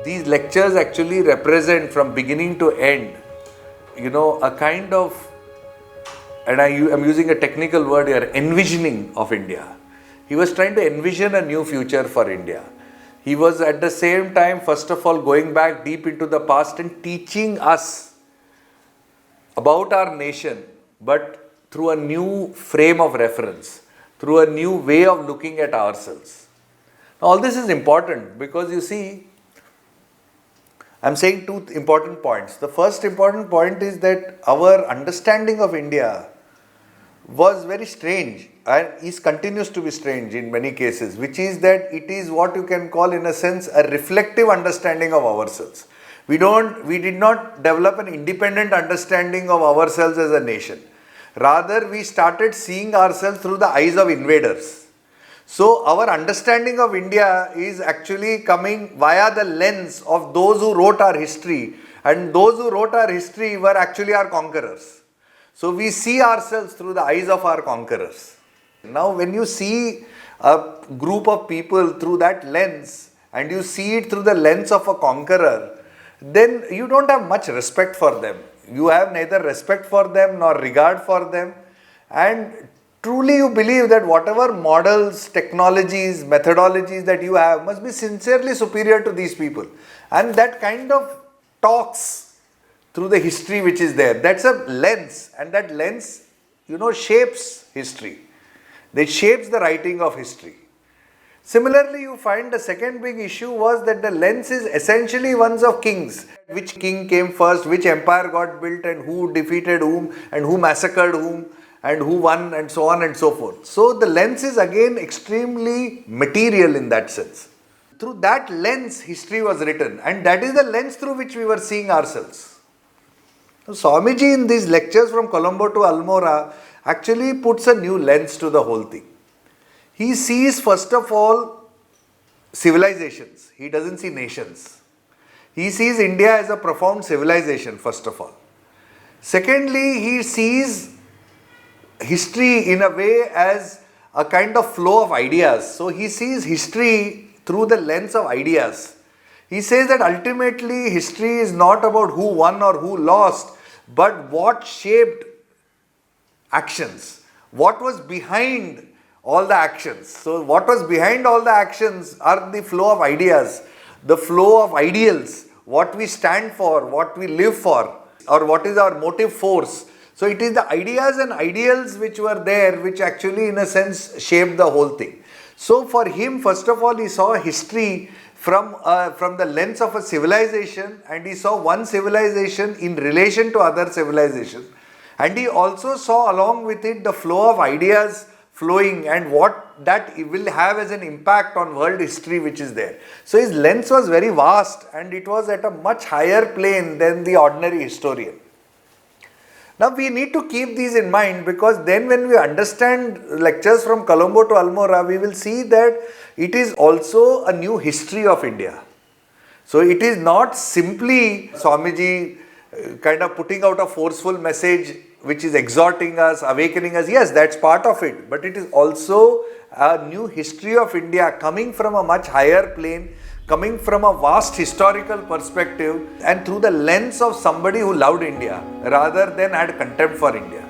these lectures actually represent from beginning to end, a kind of, and I'm using a technical word here, envisioning of India. He was trying to envision a new future for India. He was at the same time, first of all, going back deep into the past and teaching us about our nation, but through a new frame of reference, through a new way of looking at ourselves. Now, all this is important because you see, I'm saying two important points. The first important point is that our understanding of India was very strange and continues to be strange in many cases, which is that it is what you can call in a sense a reflective understanding of ourselves. We did not develop an independent understanding of ourselves as a nation. Rather, we started seeing ourselves through the eyes of invaders. So, our understanding of India is actually coming via the lens of those who wrote our history, and those who wrote our history were actually our conquerors. So, we see ourselves through the eyes of our conquerors. Now, when you see a group of people through that lens and you see it through the lens of a conqueror, then you don't have much respect for them. You have neither respect for them nor regard for them, and truly you believe that whatever models, technologies, methodologies that you have must be sincerely superior to these people. And that kind of talks through the history which is there. That's a lens, and that lens, shapes history. It shapes the writing of history. Similarly, you find the second big issue was that the lens is essentially one of kings. Which king came first, which empire got built, and who defeated whom, and who massacred whom, and who won, and so on and so forth. So the lens is again extremely material in that sense. Through that lens, history was written, and that is the lens through which we were seeing ourselves. So Swamiji in these lectures from Colombo to Almora actually puts a new lens to the whole thing. He sees first of all civilizations. He doesn't see nations. He sees India as a profound civilization first of all. Secondly, he sees history in a way as a kind of flow of ideas. So he sees history through the lens of ideas. He says that ultimately history is not about who won or who lost, but what shaped actions. What was behind all the actions. So what was behind all the actions are the flow of ideas, the flow of ideals, what we stand for, what we live for, or what is our motive force. So it is the ideas and ideals which were there which actually in a sense shaped the whole thing. So for him, first of all, he saw history from the lens of a civilization, and he saw one civilization in relation to other civilizations. And he also saw along with it the flow of ideas flowing and what that will have as an impact on world history which is there. So his lens was very vast and it was at a much higher plane than the ordinary historian. Now we need to keep these in mind, because then when we understand lectures from Colombo to Almora, we will see that it is also a new history of India. So it is not simply Swamiji kind of putting out a forceful message which is exhorting us, awakening us. Yes, that's part of it. But it is also a new history of India coming from a much higher plane, coming from a vast historical perspective and through the lens of somebody who loved India rather than had contempt for India.